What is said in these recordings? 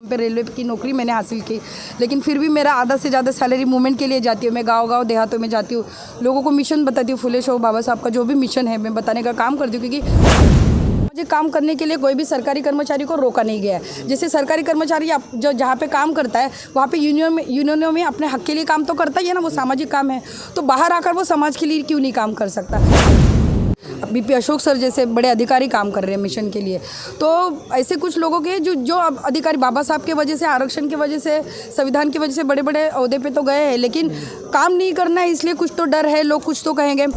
पे रेलवे की नौकरी मैंने हासिल की, लेकिन फिर भी मेरा आधा से ज़्यादा सैलरी मूवमेंट के लिए जाती हूँ। मैं गांव-गांव देहातों में जाती हूँ, लोगों को मिशन बताती हूँ। फुले शो बाबा साहब का जो भी मिशन है मैं बताने का काम करती हूँ, क्योंकि मुझे काम करने के लिए कोई भी सरकारी कर्मचारी को रोका नहीं गया है। जैसे सरकारी कर्मचारी जो जहाँ पे काम करता है वहाँ पे यूनियनों में अपने हक के लिए काम तो करता ही है ना, वो सामाजिक काम है, तो बाहर आकर वो समाज के लिए क्यों नहीं काम कर सकता। बीपी अशोक सर जैसे बड़े अधिकारी काम कर रहे हैं मिशन के लिए, तो ऐसे कुछ लोगों के जो अधिकारी बाबा साहब के वजह से, आरक्षण की वजह से, संविधान की वजह से बड़े बड़े ओहदे पे तो गए हैं, लेकिन काम नहीं करना है, इसलिए कुछ तो डर है, लोग कुछ तो कहेंगे।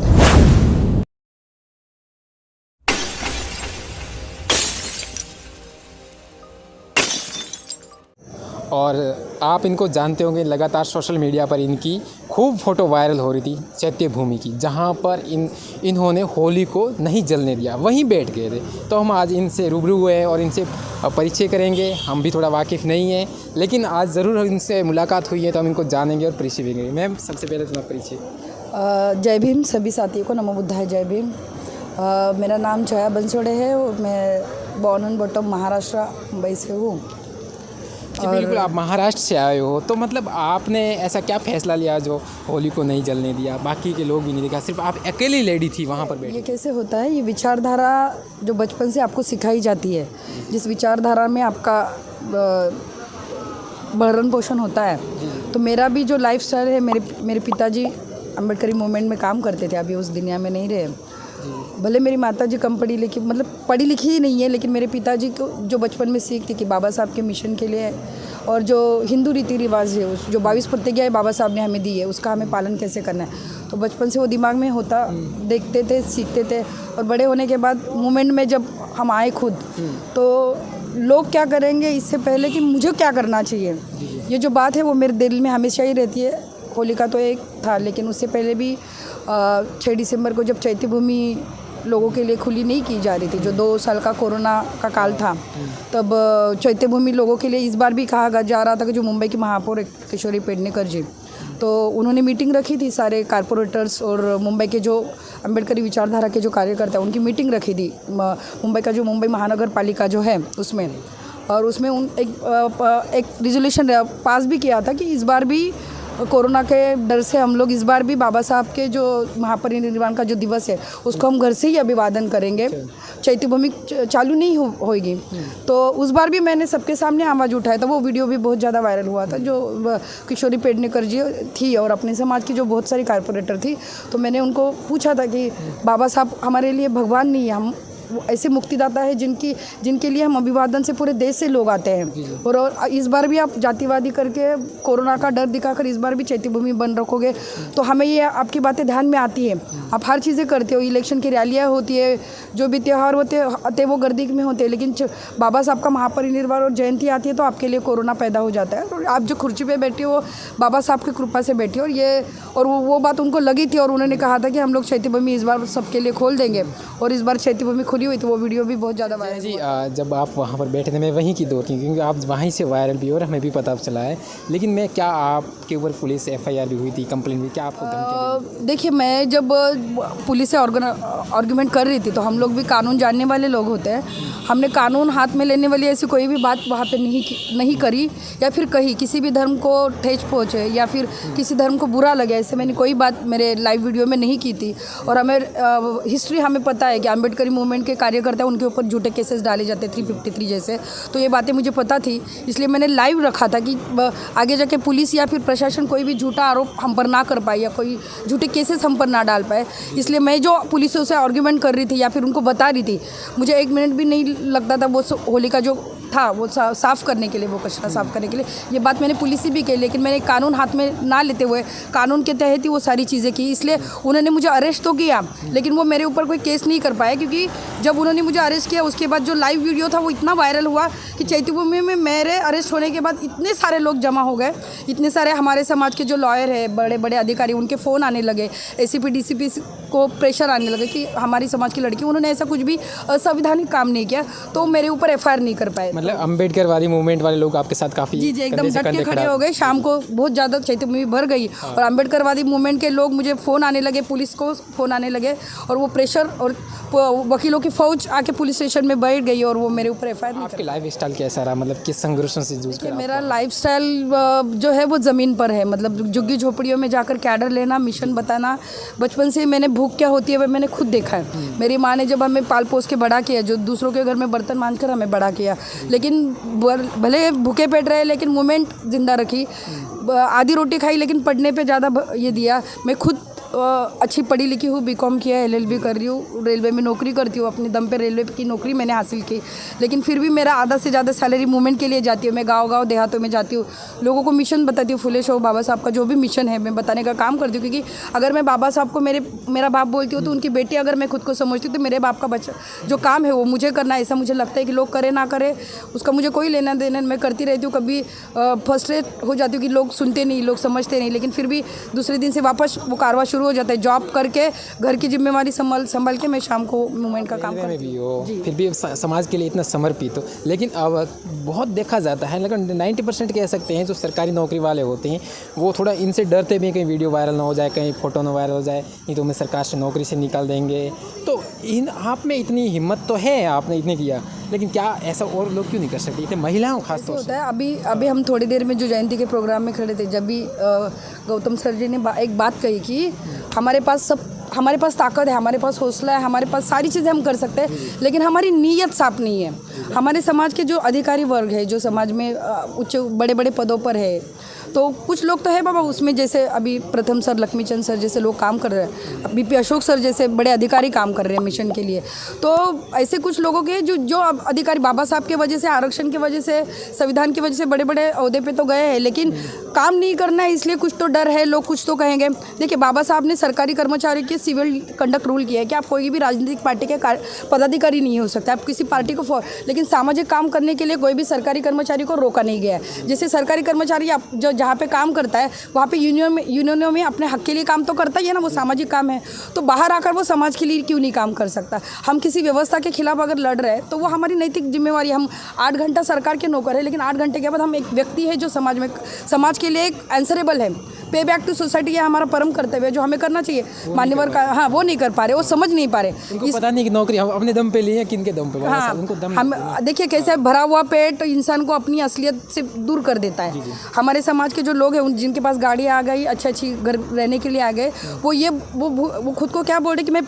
और आप इनको जानते होंगे, लगातार सोशल मीडिया पर इनकी खूब फ़ोटो वायरल हो रही थी चैत्य भूमि की, जहां पर इन्होंने होली को नहीं जलने दिया, वहीं बैठ गए थे। तो हम आज इनसे रूबरू हुए हैं और इनसे परिचय करेंगे। हम भी थोड़ा वाकिफ़ नहीं हैं, लेकिन आज ज़रूर इनसे मुलाकात हुई है तो हम इनको जानेंगे और परिचय भी करेंगे। मैम, सबसे पहले तुम्हारा परिचय। जय भीम सभी साथियों को, नमो बुद्धाय, जय भीम। मेरा नाम जया बंसोड़े है, मैं born and bottom Maharashtra Mumbai से हूँ। बिल्कुल, आप महाराष्ट्र से आए हो, तो मतलब आपने ऐसा क्या फ़ैसला लिया जो होली को नहीं जलने दिया, बाकी के लोग भी नहीं देखा, सिर्फ आप अकेली लेडी थी वहाँ पर बैठी? ये कैसे होता है, ये विचारधारा जो बचपन से आपको सिखाई जाती है, जिस विचारधारा में आपका भरण पोषण होता है, तो मेरा भी जो लाइफ स्टाइल है, मेरे पिताजी अम्बेडकरी मूवमेंट में काम करते थे, अभी उस दुनिया में नहीं रहे। भले मेरी माताजी कम पढ़ी लिखी, मतलब पढ़ी लिखी ही नहीं है, लेकिन मेरे पिताजी को जो बचपन में सीख थी कि बाबा साहब के मिशन के लिए और जो हिंदू रीति रिवाज है, उस जो 22 प्रतिज्ञाएं बाबा साहब ने हमें दी है, उसका हमें पालन कैसे करना है, तो बचपन से वो दिमाग में होता, देखते थे, सीखते थे। और बड़े होने के बाद मूवमेंट में जब हम आए खुद, तो लोग क्या करेंगे इससे पहले कि मुझे क्या करना चाहिए, ये जो बात है वो मेरे दिल में हमेशा ही रहती है। होली का तो एक था, लेकिन उससे पहले भी 6 दिसंबर को जब चैत्य भूमि लोगों के लिए खुली नहीं की जा रही थी, जो 2 साल का कोरोना का काल था, तब चैत्य भूमि लोगों के लिए इस बार भी कहा जा रहा था कि जो मुंबई की महापौर किशोरी पेडनेकर जी, तो उन्होंने मीटिंग रखी थी, सारे कारपोरेटर्स और मुंबई के जो अम्बेडकरी विचारधारा के जो कार्यकर्ता हैं उनकी मीटिंग रखी थी मुंबई का जो मुंबई महानगर पालिका जो है उसमें, और उसमें एक रिजोल्यूशन पास भी किया था कि इस बार भी कोरोना के डर से हम लोग इस बार भी बाबा साहब के जो महापरिनिर्वाण का जो दिवस है उसको हम घर से ही अभिवादन करेंगे, चैत्य भूमि चालू नहीं होगी। तो उस बार भी मैंने सबके सामने आवाज़ उठाया था, वो वीडियो भी बहुत ज़्यादा वायरल हुआ था, जो किशोरी पेडनेकर जी थी और अपने समाज की जो बहुत सारी कारपोरेटर थी, तो मैंने उनको पूछा था कि बाबा साहब हमारे लिए भगवान नहीं है, हम ऐसे मुक्तिदाता है जिनके लिए हम अभिवादन से पूरे देश से लोग आते हैं, और इस बार भी आप जातिवादी करके कोरोना का डर दिखाकर इस बार भी चैत्य भूमि बंद रखोगे, तो हमें ये आपकी बातें ध्यान में आती है। आप हर चीज़ें करते हो, इलेक्शन की रैलियाँ होती है, जो भी त्यौहार होते वो गर्दी में होते हैं, लेकिन बाबा साहब का महापरिनिर्वाण और जयंती आती है तो आपके लिए कोरोना पैदा हो जाता है। तो आप जो कुर्सी पर बैठी हो बाबा साहब की कृपा से बैठी हो, और वो बात उनको लगी थी, और उन्होंने कहा था कि हम लोग चैत्य भूमि इस बार सबके लिए खोल देंगे, और इस बार चैत्य भूमि खुली हुई, तो वो वीडियो भी बहुत ज़्यादा वायरल जी। जब आप वहाँ पर बैठे थे, मैं वहीं की दौर की, क्योंकि आप वहीं से वायरल भी हो और हमें भी पता चला है, लेकिन मैं क्या आपके ऊपर पुलिस FIR भी हुई थी, कंप्लेंट भी, क्या आपको? देखिए, मैं जब पुलिस से आर्गूमेंट कर रही थी, तो हम लोग भी कानून जानने वाले लोग होते हैं, हमने कानून हाथ में लेने वाली ऐसी कोई भी बात वहाँ पे नहीं करी, या फिर कही किसी भी धर्म को ठेस पहुँचे या फिर किसी धर्म को बुरा लगे, ऐसे मैंने कोई बात मेरे लाइव वीडियो में नहीं की थी। और हमें हिस्ट्री हमें पता है कि अम्बेडकरी मूवमेंट के कार्यकर्ता उनके ऊपर झूठे केसेस डाले जाते 353 जैसे, तो ये बातें मुझे पता थी, इसलिए मैंने लाइव रखा था कि आगे जाके पुलिस या फिर प्रशासन कोई भी झूठा आरोप हम पर ना कर पाए या कोई झूठे केसेस हम पर ना डाल पाए। इसलिए मैं जो पुलिसों से आर्ग्यूमेंट कर रही थी या फिर उनको बता रही थी, मुझे 1 मिनट भी नहीं लगता था वो होली का जो था वो साफ़ करने के लिए, वो कचरा साफ़ करने के लिए, ये बात मैंने पुलिस से भी कही, लेकिन मैंने कानून हाथ में ना लेते हुए कानून के तहत ही वो सारी चीज़ें की। इसलिए उन्होंने मुझे अरेस्ट तो किया, लेकिन वो मेरे ऊपर कोई केस नहीं कर पाया, क्योंकि जब उन्होंने मुझे अरेस्ट किया उसके बाद जो लाइव वीडियो था वो इतना वायरल हुआ कि चैत्य भूमि में मेरे अरेस्ट होने के बाद इतने सारे लोग जमा हो गए, इतने सारे हमारे समाज के जो लॉयर है, बड़े बड़े अधिकारी, उनके फ़ोन आने लगे, ACP DCP को प्रेशर आने लगे कि हमारी समाज की लड़की, उन्होंने ऐसा कुछ भी असंवैधानिक काम नहीं किया, तो मेरे ऊपर FIR नहीं कर पाए। मतलब अम्बेडकरवादी मूवमेंट वाले लोग आपके साथ काफ़ी जी एकदम डट के खड़े हो गए। शाम को बहुत ज़्यादा चैत्य भूमि भर गई, और अम्बेडकरवादी मूवमेंट के लोग, मुझे फ़ोन आने लगे, पुलिस को फ़ोन आने लगे, और वो प्रेशर और वकीलों की फ़ौज आके पुलिस स्टेशन में बैठ गई और वो मेरे ऊपर एफआईआर नहीं आपके लाइफ स्टाइल कैसा रहा, मतलब किस संघर्षों से जूझ कर मेरा लाइफस्टाइल जो है वो ज़मीन पर है, मतलब झुग्गी झोपड़ियों में जाकर कैडर लेना, मिशन बताना। बचपन से मैंने भूख क्या होती है वह मैंने खुद देखा है। मेरी माँ ने जब हमें पाल पोस के बड़ा किया, जो दूसरों के घर में बर्तन मांझकर हमें बड़ा किया, लेकिन भले भूखे पेट रहे लेकिन मोमेंट ज़िंदा रखी। आधी रोटी खाई लेकिन पढ़ने पे ज़्यादा ये दिया। मैं खुद अच्छी पढ़ी लिखी हूँ, बीकॉम किया है, एलएलबी कर रही हूँ, रेलवे में नौकरी करती हूँ, अपने दम पे रेलवे की नौकरी मैंने हासिल की। लेकिन फिर भी मेरा आधा से ज़्यादा सैलरी मूवमेंट के लिए जाती है। मैं गांव देहातों में जाती हूँ, लोगों को मिशन बताती हूँ। फुले शोह बाबा साहब का जो भी मिशन है मैं बताने का काम करती हूँ, क्योंकि अगर मैं बाबा साहब को मेरा बाप बोलती हूँ तो उनकी बेटी अगर मैं खुद को समझती हूँ तो मेरे बाप का बच्चा जो काम है वो मुझे करना है। ऐसा मुझे लगता है कि लोग करे ना करे उसका मुझे कोई लेना देना, मैं करती रहती हूँ। कभी फ्रस्ट्रेट हो जाती हूँ कि लोग सुनते नहीं, लोग समझते नहीं, लेकिन फिर भी दूसरे दिन से वापस वो कारवा शुरू हो जाता है। जॉब करके घर की जिम्मेवारी संभाल के मैं शाम को मूवमेंट का काम में भी हो, फिर भी समाज के लिए इतना समर्पित हो। लेकिन अब बहुत देखा जाता है, लेकिन 90% कह सकते हैं जो सरकारी नौकरी वाले होते हैं वो थोड़ा इनसे डरते भी हैं, कहीं वीडियो वायरल ना हो जाए, कहीं फ़ोटो ना वायरल हो जाए, नहीं तो हमें सरकार से नौकरी से निकाल देंगे। तो आप में इतनी हिम्मत तो है, आपने इतने किया, लेकिन क्या ऐसा और लोग क्यों नहीं कर सकते, इतने महिलाओं खास तौर से? होता है। अभी हम थोड़ी देर में जो जयंती के प्रोग्राम में खड़े थे, जब भी गौतम सर जी ने एक बात कही कि हमारे पास ताकत है, हमारे पास हौसला है, हमारे पास सारी चीज़ें हम कर सकते हैं, लेकिन हमारी नीयत साफ नहीं है। हमारे समाज के जो अधिकारी वर्ग है, जो समाज में उच्च बड़े बड़े पदों पर है, तो कुछ लोग तो है बाबा उसमें, जैसे अभी प्रथम सर, लक्ष्मीचंद सर जैसे लोग काम कर रहे हैं, बीपी अशोक सर जैसे बड़े अधिकारी काम कर रहे हैं मिशन के लिए। तो ऐसे कुछ लोगों के जो अधिकारी बाबा साहब के वजह से, आरक्षण की वजह से, संविधान की वजह से बड़े बड़े ओहदे पे तो गए हैं, लेकिन काम नहीं करना है, इसलिए कुछ तो डर है, लोग कुछ तो कहेंगे। देखिए, बाबा साहब ने सरकारी कर्मचारी के सिविल कंडक्ट रूल किया है कि आप कोई भी राजनीतिक पार्टी के पदाधिकारी नहीं हो सकते, आप किसी पार्टी को लेकिन सामाजिक काम करने के लिए कोई भी सरकारी कर्मचारी को रोका नहीं गया है। जैसे सरकारी कर्मचारी जो जहाँ पे काम करता है वहाँ पे यूनियनों में अपने हक के लिए काम तो करता ही है ना, वो सामाजिक काम है। तो बाहर आकर वो समाज के लिए क्यों नहीं काम कर सकता? हम किसी व्यवस्था के खिलाफ अगर लड़ रहे हैं तो वो हमारी नैतिक जिम्मेवारी। हम 8 घंटा सरकार के नौकर है, लेकिन 8 घंटे के बाद हम एक व्यक्ति है जो समाज के लिए एक आंसरेबल है। पे बैक टू सोसाइटी है हमारा परम कर्तव्य है, जो हमें करना चाहिए। मान्यवर का हाँ, वो नहीं कर पा रहे, वो समझ नहीं पा रहे। उनको पता नहीं कि नौकरी हम अपने दम पे लिए, किन के दम पे? हाँ, उनको दम हम देखिए कैसे भरा हुआ पेट इंसान को अपनी असलियत से दूर कर देता है। हमारे समाज के जो लोग हैं, जिनके पास गाड़ी आ गई, अच्छी घर रहने के लिए आ गए, वो खुद को क्या बोल रहे कि मैं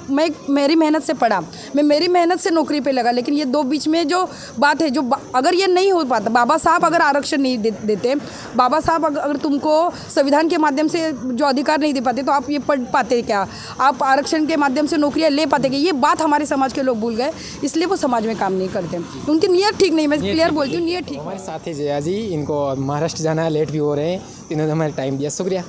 मेरी मेहनत से पढ़ा, मैं मेरी मेहनत से नौकरी पे लगा। लेकिन ये दो बीच में जो बात है, जो अगर ये नहीं हो पाता, बाबा साहब अगर आरक्षण नहीं देते, बाबा साहब अगर तुमको संविधान के माध्यम से जो अधिकार नहीं दे पाते, तो आप ये पढ़ पाते क्या? आप आरक्षण के माध्यम से नौकरियां ले पाते क्या? ये बात हमारे समाज के लोग भूल गए, इसलिए वो समाज में काम नहीं करते। उनकी नीयत ठीक नहीं, मैं क्लियर बोलती हूँ, नीयत ठीक। हमारे साथ है जया जी, इनको महाराष्ट्र जाना है, लेट भी हो रहे हैं, इन्होंने हमारे टाइम दिया, शुक्रिया।